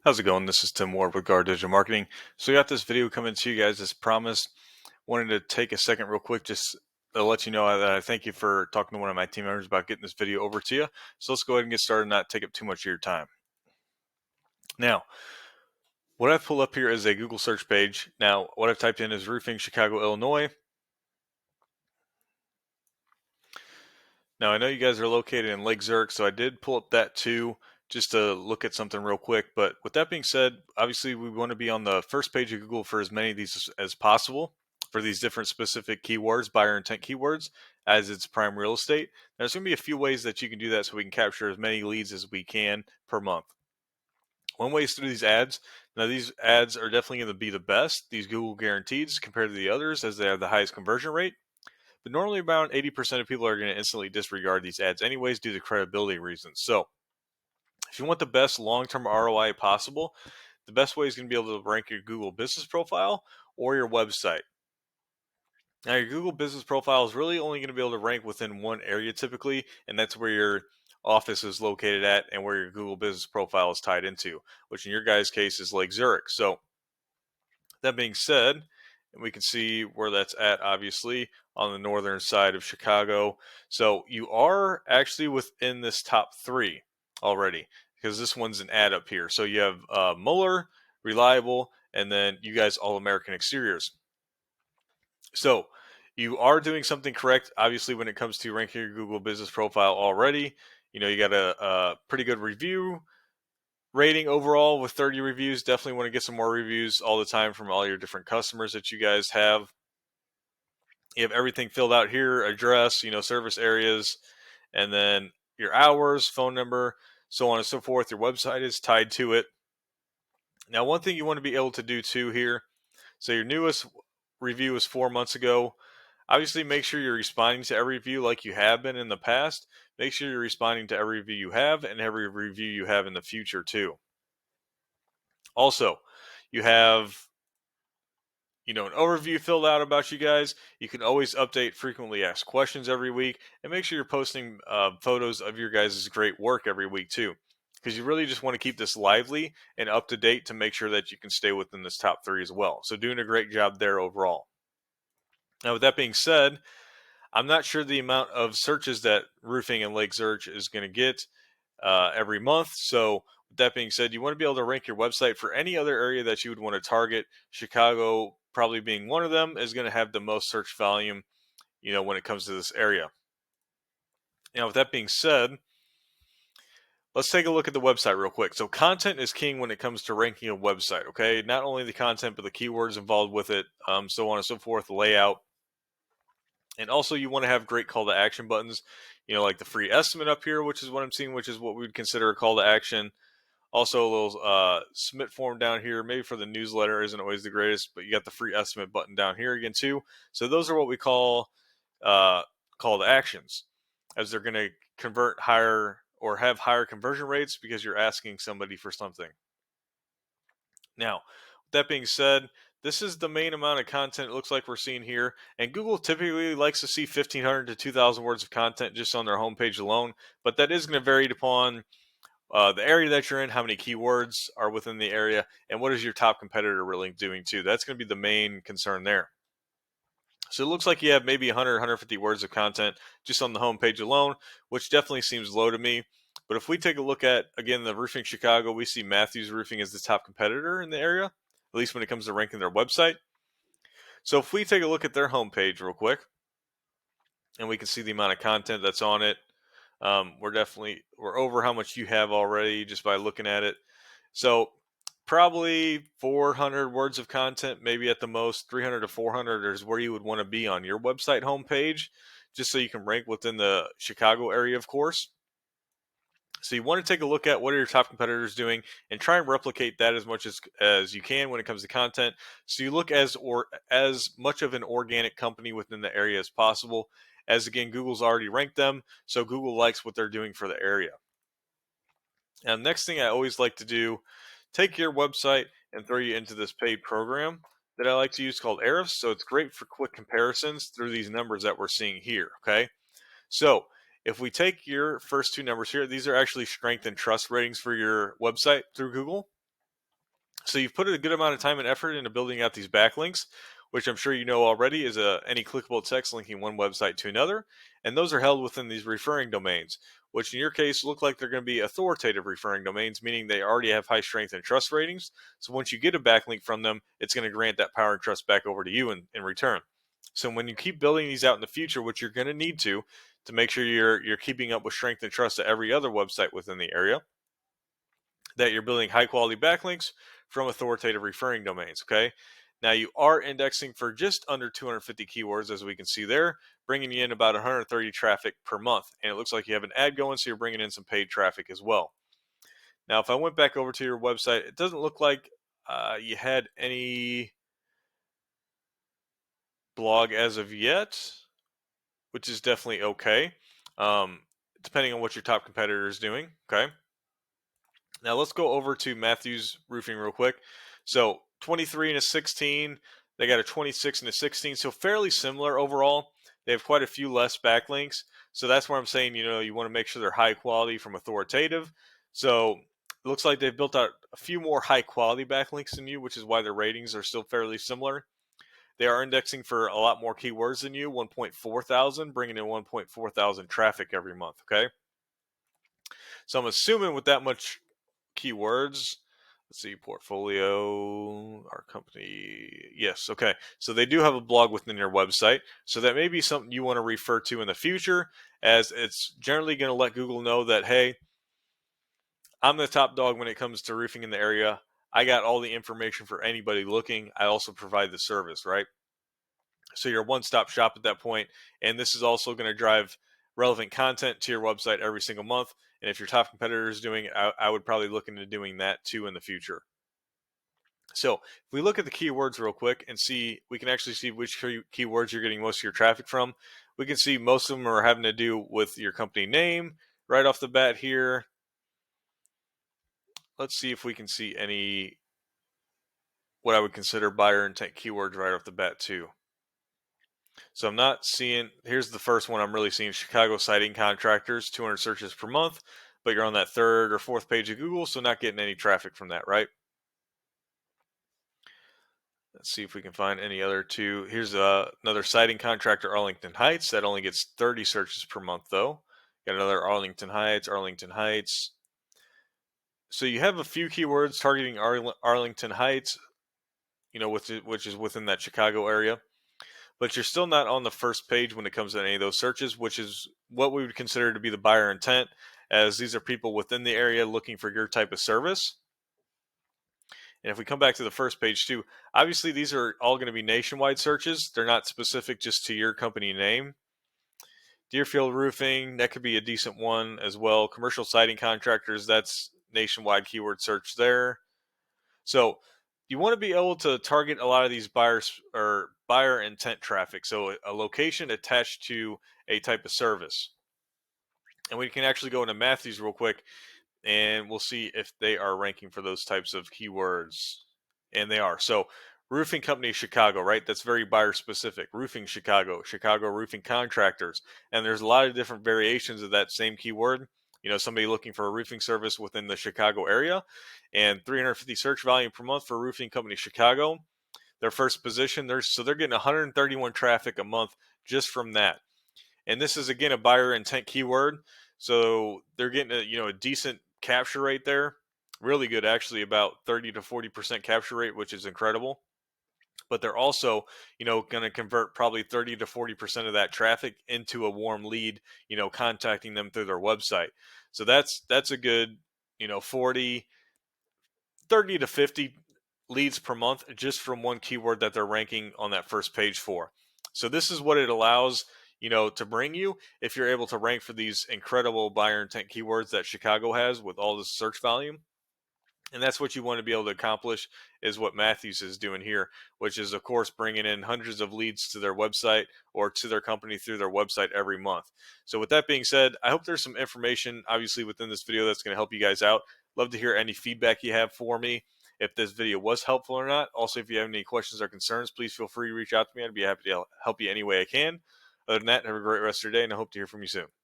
How's it going? This is Tim Ward with Guard Digital Marketing. So we got this video coming to you guys as promised. Wanted to take a second real quick just to let you know that I thank you for talking to one of my team members about getting this video over to you. So let's go ahead and get started and not take up too much of your time. Now, what I've pulled up here is a Google search page. Now, what I've typed in is roofing Chicago, Illinois. Now, I know you guys are located in Lake Zurich, so I did pull up that too, just to look at something real quick. But with that being said, obviously we want to be on the first page of Google for as many of these as possible for these different specific keywords, buyer intent keywords, as it's prime real estate. There's going to be a few ways that you can do that so we can capture as many leads as we can per month. One way is through these ads. Now, these ads are definitely going to be the best, these Google guarantees compared to the others, as they have the highest conversion rate. But normally about 80% of people are going to instantly disregard these ads anyways due to credibility reasons. So if you want the best long-term ROI possible, the best way is going to be able to rank your Google business profile or your website. Now, your Google business profile is really only going to be able to rank within one area typically, and that's where your office is located at and where your Google business profile is tied into, which in your guys' case is Lake Zurich. So that being said, and we can see where that's at, obviously, on the northern side of Chicago. So you are actually within this top three already, because this one's an ad up here. So you have Mueller, Reliable, and then you guys All American Exteriors. So you are doing something correct, obviously, when it comes to ranking your Google business profile already. You know, you got a pretty good review rating overall with 30 reviews. Definitely want to get some more reviews all the time from all your different customers that you guys have. You have everything filled out here, address, service areas, and then your hours, phone number, so on and so forth. Your website is tied to it. Now, one thing you want to be able to do too here, so your newest review was 4 months ago. Obviously, make sure you're responding to every review like you have been in the past. Make sure you're responding to every review you have and every review you have in the future too. Also, you have an overview filled out about you guys. You can always update frequently asked questions every week, and make sure you're posting photos of your guys' great work every week too, because you really just want to keep this lively and up to date to make sure that you can stay within this top three as well. So doing a great job there overall. Now, with that being said, I'm not sure the amount of searches that roofing and Lake Zurich is going to get every month. So with that being said, you want to be able to rank your website for any other area that you would want to target. Chicago probably being one of them is going to have the most search volume, when it comes to this area. Now, with that being said, let's take a look at the website real quick. So content is king when it comes to ranking a website, okay? Not only the content, but the keywords involved with it, so on and so forth, the layout. And also you want to have great call to action buttons, like the free estimate up here, which is what I'm seeing, which is what we would consider a call to action. Also a little submit form down here, maybe for the newsletter isn't always the greatest, but you got the free estimate button down here again too. So those are what we call call to actions, as they're going to convert higher or have higher conversion rates because you're asking somebody for something. Now, with that being said, this is the main amount of content it looks like we're seeing here. And Google typically likes to see 1,500 to 2,000 words of content just on their homepage alone. But that is going to vary upon the area that you're in, how many keywords are within the area, and what is your top competitor really doing too. That's going to be the main concern there. So it looks like you have maybe 100, 150 words of content just on the homepage alone, which definitely seems low to me. But if we take a look at, again, the Roofing Chicago, we see Matthews Roofing as the top competitor in the area, at least when it comes to ranking their website. So if we take a look at their homepage real quick, and we can see the amount of content that's on it, we're over how much you have already just by looking at it. So probably 400 words of content, maybe at the most 300 to 400 is where you would want to be on your website homepage, just so you can rank within the Chicago area, of course. So you want to take a look at what are your top competitors doing and try and replicate that as much as you can when it comes to content. So you look as much of an organic company within the area as possible, as again, Google's already ranked them. So Google likes what they're doing for the area. Now, next thing I always like to do, take your website and throw you into this paid program that I like to use called Ahrefs. So it's great for quick comparisons through these numbers that we're seeing here. Okay. So if we take your first two numbers here, these are actually strength and trust ratings for your website through Google. So you've put a good amount of time and effort into building out these backlinks, which I'm sure you know already is any clickable text linking one website to another, and those are held within these referring domains, which in your case look like they're going to be authoritative referring domains, meaning they already have high strength and trust ratings. So once you get a backlink from them, it's going to grant that power and trust back over to you in return. So when you keep building these out in the future, which you're going to need to make sure you're keeping up with strength and trust to every other website within the area, that you're building high quality backlinks from authoritative referring domains. Okay. Now you are indexing for just under 250 keywords, as we can see there, bringing you in about 130 traffic per month. And it looks like you have an ad going, so you're bringing in some paid traffic as well. Now, if I went back over to your website, it doesn't look like you had any blog as of yet, which is definitely okay, um, depending on what your top competitor is doing. Okay. Now let's go over to Matthews Roofing real quick. So 23 and a 16, they got a 26 and a 16, so fairly similar overall. They have quite a few less backlinks, so that's where I'm saying you want to make sure they're high quality from authoritative. So it looks like they've built out a few more high quality backlinks than you, which is why their ratings are still fairly similar. They are indexing for a lot more keywords than you, 1.4 thousand, bringing in 1.4 thousand traffic every month. Okay, so I'm assuming with that much keywords. Let's see, portfolio, our company. Yes, okay. So they do have a blog within your website. So that may be something you want to refer to in the future, as it's generally going to let Google know that, hey, I'm the top dog when it comes to roofing in the area. I got all the information for anybody looking. I also provide the service, right? So you're a one-stop shop at that point, and this is also going to drive relevant content to your website every single month. And if your top competitor is doing it, I would probably look into doing that too in the future. So if we look at the keywords real quick and see, we can actually see which keywords you're getting most of your traffic from. We can see most of them are having to do with your company name right off the bat here. Let's see if we can see any what I would consider buyer intent keywords right off the bat too. So I'm not seeing, here's the first one I'm really seeing, Chicago siding contractors, 200 searches per month, but you're on that third or fourth page of Google, so not getting any traffic from that, right? Let's see if we can find any other two. Here's another siding contractor, Arlington Heights. That only gets 30 searches per month, though. Got another Arlington Heights, Arlington Heights. So you have a few keywords targeting Arlington Heights, which is within that Chicago area. But you're still not on the first page when it comes to any of those searches, which is what we would consider to be the buyer intent, as these are people within the area looking for your type of service. And if we come back to the first page too, obviously these are all going to be nationwide searches. They're not specific just to your company name. Deerfield Roofing, that could be a decent one as well. Commercial siding contractors, that's nationwide keyword search there. So you want to be able to target a lot of these buyers or buyer intent traffic. So a location attached to a type of service. And we can actually go into Matthews real quick and we'll see if they are ranking for those types of keywords. And they are. So roofing company Chicago, right? That's very buyer specific. Roofing Chicago, Chicago roofing contractors. And there's a lot of different variations of that same keyword. Somebody looking for a roofing service within the Chicago area, and 350 search volume per month for roofing company Chicago. Their first position, they're getting 131 traffic a month just from that. And this is again a buyer intent keyword, so they're getting a decent capture rate there, really good actually, about 30 to 40% capture rate, which is incredible. But they're also going to convert probably 30 to 40% of that traffic into a warm lead, contacting them through their website. So that's a good 40 30 to 50 leads per month just from one keyword that they're ranking on that first page for. So this is what it allows to bring you if you're able to rank for these incredible buyer intent keywords that Chicago has with all this search volume. And that's what you want to be able to accomplish, is what Matthews is doing here, which is, of course, bringing in hundreds of leads to their website or to their company through their website every month. So with that being said, I hope there's some information, obviously, within this video that's going to help you guys out. Love to hear any feedback you have for me, if this video was helpful or not. Also, if you have any questions or concerns, please feel free to reach out to me. I'd be happy to help you any way I can. Other than that, have a great rest of your day, and I hope to hear from you soon.